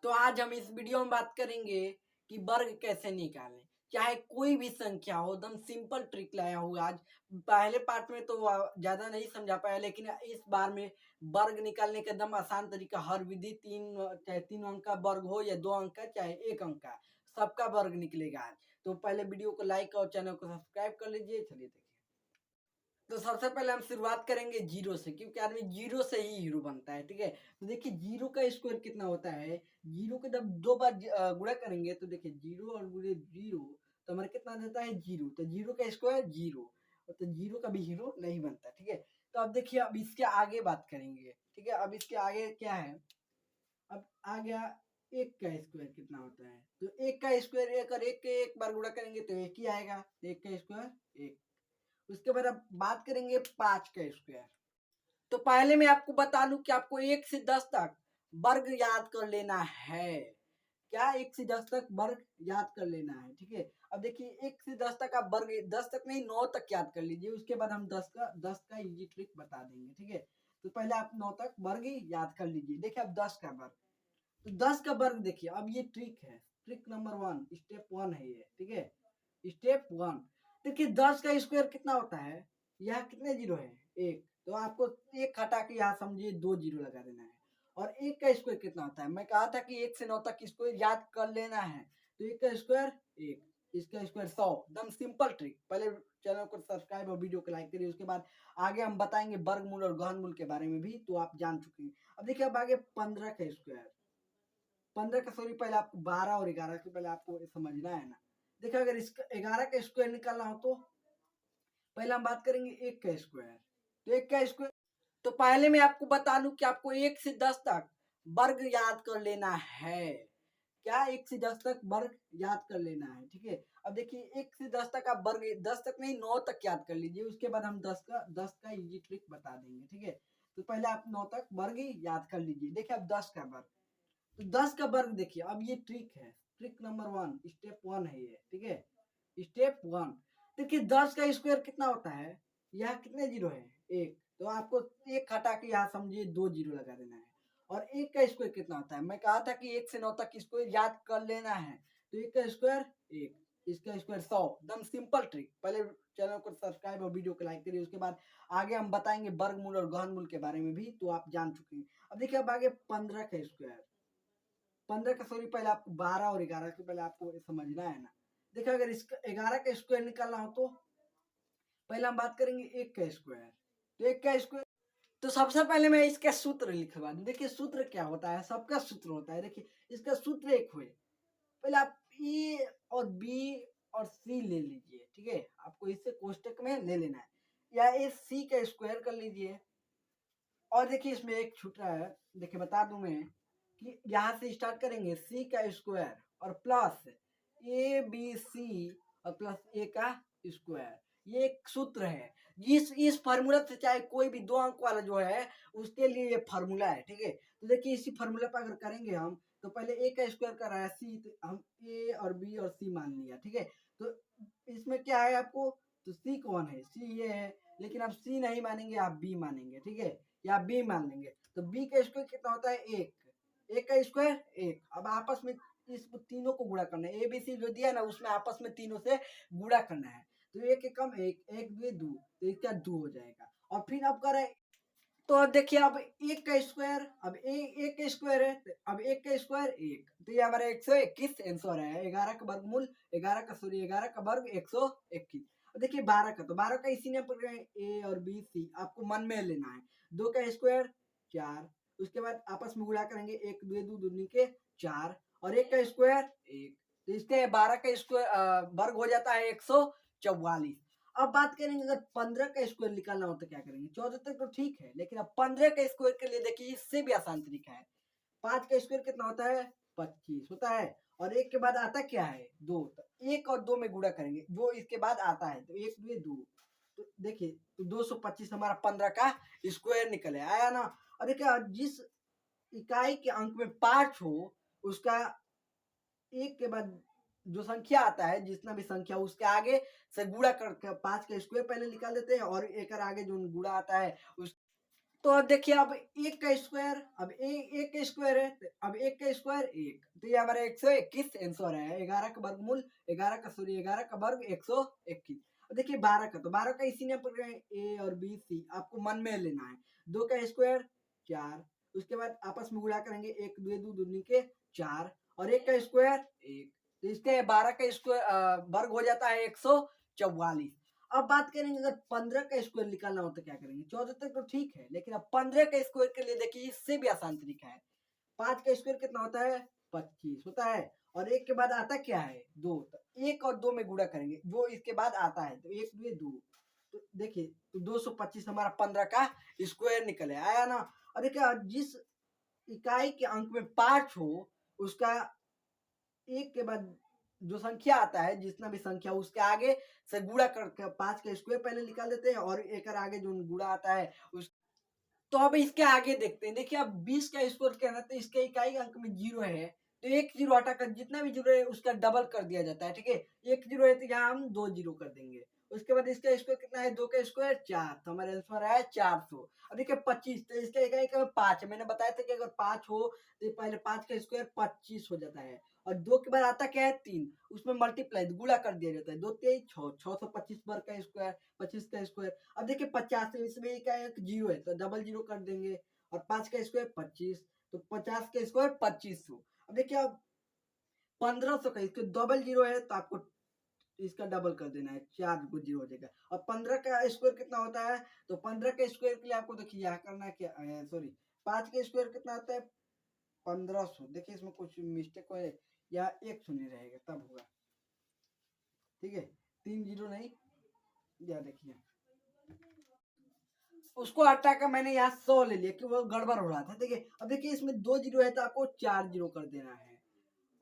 तो आज हम इस वीडियो में बात करेंगे कि वर्ग कैसे निकालें। चाहे कोई भी संख्या हो, एकदम सिंपल ट्रिक लाया हूँ आज। पहले पार्ट में तो ज़्यादा नहीं समझा पाया, लेकिन इस बार में वर्ग निकालने का एकदम आसान तरीका, हर विधि चाहे 3 अंक का वर्ग हो या 2 अंक का चाहे 1 अंक का, सबका वर्ग निकलेगा आज। तो पहले वीडियो को लाइक और चैनल को सब्सक्राइब कर लीजिए। चलिए देखिए। तो सबसे पहले हम शुरुआत करेंगे जीरो से, क्योंकि आदमी जीरो से ही हीरो बनता है। ठीक है, तो देखिए जीरो का स्क्वायर कितना होता है। जीरो के जब 2 बार गुणा करेंगे तो देखिए जीरो और गुणे जीरो, तो हमारा कितना देता है जीरो। तो जीरो का स्क्वायर जीरो, तो जीरो का भी हीरो नहीं बनता। ठीक है, तो अब देखिए, अब इसके आगे बात करेंगे। ठीक है, अब इसके आगे क्या है। अब आ गया एक का स्क्वायर कितना होता है। तो एक का स्क्वायर एक, और एक के एक बार गुणा करेंगे तो एक ही आएगा। एक का स्क्वायर एक। उसके बाद अब बात करेंगे 5 का स्क्वायर। तो पहले मैं आपको बता दूं कि आपको 1 से 10 तक वर्ग याद कर लेना है। क्या 1 से 10 तक वर्ग याद कर लेना है। ठीक है, अब देखिए 1 से 10 तक आप वर्ग, 10 तक नहीं 9 तक याद कर लीजिए। उसके बाद हम 10 का इजी ट्रिक बता देंगे। ठीक है, तो पहले आप 9 तक वर्ग ही याद कर लीजिए। देखिए अब 10 का वर्ग, तो 10 का वर्ग देखिए। अब ये ट्रिक है, ट्रिक नंबर 1, स्टेप 1 है ये। ठीक है, स्टेप 1। देखिए 10 का स्क्वायर कितना होता है। यहाँ कितने जीरो है, एक। तो आपको एक हटा के यहाँ समझिए 2 जीरो लगा देना है। और एक का स्क्वायर कितना होता है, मैं कहा था कि 1 से 9 तक स्क्वायर याद कर लेना है। तो एक का स्क्वायर एक, इसका स्क्वायर 100। एकदम सिंपल ट्रिक। पहले चैनल को सब्सक्राइब और वीडियो को लाइक करिए। उसके बाद आगे हम बताएंगे वर्गमूल और घनमूल के बारे में भी, तो आप जान चुके हैं। अब देखिए अब आगे 15 का स्क्वायर। 15 का सॉरी, पहले आपको 12 और 11 के पहले आपको समझना है ना। देखिए अगर इसका 11 का स्क्वायर निकालना हो तो पहले हम बात करेंगे एक का स्क्वायर। तो एक का स्क्वायर, तो पहले मैं आपको बता दूं कि आपको 1 से 10 तक वर्ग याद कर लेना है। क्या 1 से 10 तक वर्ग याद कर लेना है। ठीक है, अब देखिए 1 से 10 तक आप वर्ग, 10 तक नहीं 9 तक याद कर लीजिए। उसके बाद हम 10 का इजी ट्रिक बता देंगे। ठीक है, तो पहले आप 9 तक वर्ग ही याद कर लीजिए। देखिए अब 10 का वर्ग, तो 10 का वर्ग देखिए। अब ये ट्रिक है, ट्रिक नंबर 1, स्टेप 1 है ये। ठीक है, स्टेप 1। देखिए 10 का स्क्वायर कितना होता है। यहाँ कितने जीरो है, एक। तो आपको एक हटा के यहाँ समझिए 2 जीरो लगा देना है। और एक का स्क्वायर कितना होता है, मैं कहा था कि 1 से 9 तक स्क्वायर याद कर लेना है। तो एक का स्क्वायर एक, इसका स्क्वायर 100। एकदम सिंपल ट्रिक। पहले चैनल को सब्सक्राइब और वीडियो को लाइक करिए। उसके बाद आगे हम बताएंगे वर्गमूल और घनमूल के बारे में भी, तो आप जान चुके हैं। अब देखिए अब आगे 15 का स्क्वायर। 15 का सॉरी, पहले आपको 12 और 11 के पहले आपको समझना है ना। देखिए अगर इसका 11 का स्क्वायर निकालना हो तो पहले हम बात करेंगे एक का स्क्वायर। तो एक का स्क्वायर, तो सबसे पहले मैं इसका सूत्र लिखवा दूं। देखिए सूत्र क्या होता है, सबका सूत्र होता है। देखिए इसका सूत्र एक हुए, पहले आप ए और बी और सी ले लीजिए। ठीक है, आपको इससे कोष्टक में ले लेना है, या इस सी का स्क्वायर कर लीजिए। और देखिए इसमें एक छूट रहा है, देखिए बता दूं मैं कि यहाँ से स्टार्ट करेंगे सी का स्क्वायर और प्लस ए बी सी और प्लस ए का स्क्वायर। ये एक सूत्र है। इस फार्मूला से चाहे कोई भी 2 अंक वाला जो है उसके लिए ये फार्मूला है। ठीक है, तो देखिए इसी फार्मूला पर अगर करेंगे हम, तो पहले ए का स्क्वायर कर रहा है सी, तो हम ए और बी और सी मान लिया। ठीक है, तो इसमें क्या है आपको, तो सी कौन है, सी ये है। लेकिन आप सी नहीं मानेंगे, आप बी मानेंगे। ठीक है, या बी मान लेंगे। तो बी का स्क्वायर कितना होता है, एक। एक का स्क्वायर एक। अब आपस में इस तीनों को गुणा करना है। ए बी सी जो दिया ना, उसमें आपस में तीनों से गुणा करना है। तो एक कम एक, एक दुए दो, तो इसका दो हो जाएगा। और फिर अब करें, तो अब देखिए अब एक का स्क्वायर, अब एक का स्क्वायर है, तो अब एक का स्क्वायर एक। तो ये हमारा 121 आंसर है। 11 का वर्गमूल, 11 का सॉरी 11 का वर्ग 121। अब देखिए 12 का, तो 12 का इसी ने पकड़े ए और बी सी, आपको मन में लेना है। 2 का स्क्वायर 4, उसके बाद आपस में गुणा करेंगे, एक दुए दो, दूनी के 4, और एक का स्क्वायर एक। तो इसके 12 का स्क्वायर वर्ग हो जाता है 144। अब बात करेंगे अगर 15 का स्क्वायर निकालना हो तो क्या करेंगे। 14 तक तो ठीक है, लेकिन अब 15 का स्क्वायर के लिए देखिए इससे भी आसान तरीका है। 5 का स्क्वायर कितना होता है, 25 होता है। और एक के बाद आता क्या है, दो। तो एक और दो में गुणा करेंगे, जो इसके बाद आता है, तो एक दुए दो। तो देखिए तो 225 हमारा 15 का स्क्वायर निकले आया ना। और देखिए जिस इकाई के अंक में 5 हो, उसका एक के बाद जो संख्या आता है, जितना भी संख्या उसके आगे से गुणा करके 5 का स्क्वायर पहले निकाल लेते हैं, और एक आगे जो गुणा आता है उस तो अब देखिए अब 1 का स्क्वायर अब 1 का स्क्वायर है, तो अब 1 का स्क्वायर 1, तो ये हमारा 121 आंसर है। 11 का वर्गमूल 11 का सॉरी 11 का वर्ग 121। अब देखिए 12 का, तो 12 का इसी ने पढ़ रहे हैं ए और बी सी, आपको मन में लेना है। 2 का स्क्वायर 4, उसके बाद आपस में गुणा करेंगे 1 2 2 दूनी के 4 और 1 का स्क्वायर 1, तो इसके 12 का स्क्वायर वर्ग हो जाता है 144। अब बात करेंगे अगर 15 का स्क्वायर निकालना हो तो क्या करेंगे? 14 तक तो ठीक है, लेकिन अब 15 का स्क्वायर के लिए देखिए इससे भी आसान तरीका है। 5 का स्क्वायर कितना होता है? 25 होता है और 1 के बाद आता क्या है? 2, तो 1 और 2 में गुणा करेंगे, जो इसके बाद आता है, तो 1 2 2, तो देखिए तो 225 हमारा 15 का स्क्वायर निकल आया ना। और देखिए जिस इकाई के अंक में 5 हो उसका 1 के बाद जो संख्या आता है, जितना भी संख्या उसके आगे से गुणा करके 5 का स्क्वायर पहले निकाल देते हैं और एक आगे जो गुणा आता है उस, तो अब इसके आगे देखते हैं। देखिए अब 20 का स्क्वायर क्या है, तो इसके इकाई अंक में 0 है, तो एक 0 हटाकर जितना भी 0 है उसका डबल कर दिया जाता है, ठीक है? एक 0 है तो यहाँ हम 2 0 कर देंगे। उसके बाद इसका स्क्वायर कितना है? 2 का स्क्वायर 4, तो हमारा आंसर आया 400। अब देखिए 25, तो इसका इकाई का 5 है। मैंने बताया था कि अगर 5 हो तो पहले 5 का स्क्वायर 25 हो जाता है और 2 के बाद आता क्या है? 3, उसमें मल्टीप्लाई गुणा कर दिया जाता है। 2 तेई 6, 625 वर्ग का स्क्वायर 25 का स्क्वायर। अब देखिए 50, तो इसमें एक 0 है तो डबल 0 कर देंगे और 5 का स्क्वायर 25, तो 50 का स्क्वायर 2500। अब देखिए अब 1500 का इसके डबल 0 है तो आपको इसका डबल कर देना है, 4 को 0 हो जाएगा। और 15 का स्क्वायर कितना होता है? तो 15 का स्क्वायर के लिए आपको देखिए यहाँ करना है क्या, सॉरी 5 का स्क्वायर कितना होता है? 1500। देखिए इसमें कुछ मिस्टेक हो, या 1 शून्य रहेगा तब होगा, ठीक है? 3 0 नहीं, या देखिए उसको हटा कर मैंने यहाँ 100 ले लिया कि वो गड़बड़ हो रहा था। देखिए अब देखिए इसमें 2 0 है तो आपको 4 0 कर देना है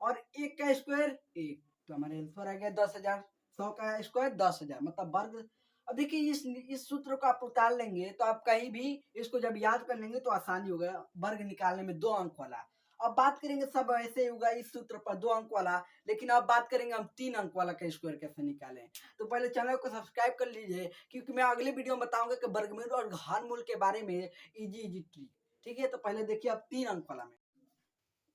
और 1 का स्क्वायर 1, तो हमारे आंसर आ गया 10,000। 100 का स्क्वायर 10,000 मतलब वर्ग। अब देखिए इस सूत्र को आप उतार लेंगे तो आप कहीं भी इसको जब याद कर लेंगे तो आसानी होगा वर्ग निकालने में 2 अंक वाला। अब बात करेंगे सब ऐसे ही होगा इस सूत्र पर 2 अंक वाला, लेकिन अब बात करेंगे हम 3 अंक वाला का स्क्वायर कैसे निकालें। तो पहले चैनल को सब्सक्राइब कर लीजिए क्योंकि मैं अगले वीडियो में बताऊंगा कि वर्गमूल और घनमूल के बारे में इजी ट्रिक, ठीक है? तो पहले देखिए अब 3 अंक वाला में,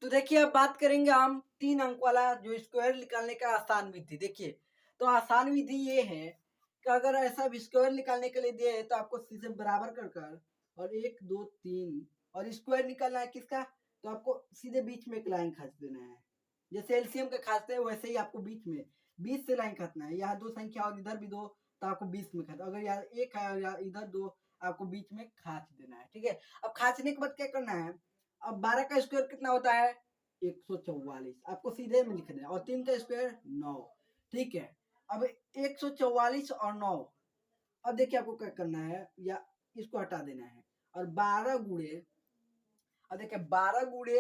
तो देखिए अब बात करेंगे हम 3 अंक वाला जो स्क्वायर निकालने का आसान विधि। देखिए तो आसान विधि ये है कि अगर ऐसा स्क्वायर निकालने के लिए दिए तो आपको सीधे बराबर कर कर और 1 2 3 और स्क्वायर निकालना है किसका? तो आपको सीधे बीच में एक लाइन खींच देना है, जैसे एलसीएम का खाते हैं वैसे ही आपको बीच में 20 से लाइन खींचना है। यहाँ 2 संख्या और इधर भी 2, तो आपको 20 में खींचना, अगर यहाँ 1 है और यहाँ इधर 2, आपको बीच में खींच देना है, ठीक है? अब खींचने के बाद क्या करना है? अब 12 का स्क्वायर कितना होता है? 144, आपको सीधे में लिखना है और 3 का स्क्वायर 9, ठीक है? अब 144 और 9, अब देखिए आपको क्या करना है, या इसको हटा देना है और 12 गुणे, अब देखिए 12 गुणे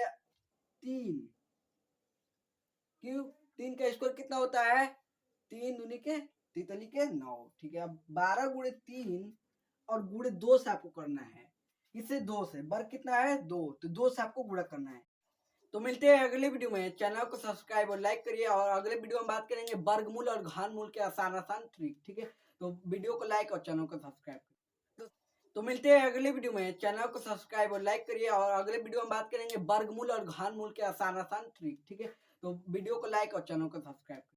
3, क्यों? 3 का स्क्वायर कितना होता है? 3 दूनी के तितली के 9, ठीक है? अब 12 गुणे 3 और गुणे 2 से आपको करना है, इससे 2 से वर्ग कितना है? 2, तो 2 से आपको गुणा करना है। तो मिलते हैं अगले वीडियो में। चैनल को सब्सक्राइब और लाइक करिए और अगले वीडियो में बात करेंगे वर्गमूल और घनमूल के आसान आसान ट्रिक, ठीक है? तो वीडियो को लाइक और चैनल को सब्सक्राइब करिए। तो मिलते हैं अगले वीडियो में। चैनल को सब्सक्राइब और लाइक करिए और अगले वीडियो में बात करेंगे वर्गमूल और घनमूल के आसान आसान ट्रिक, ठीक है? तो वीडियो को लाइक और चैनल को सब्सक्राइब करिए।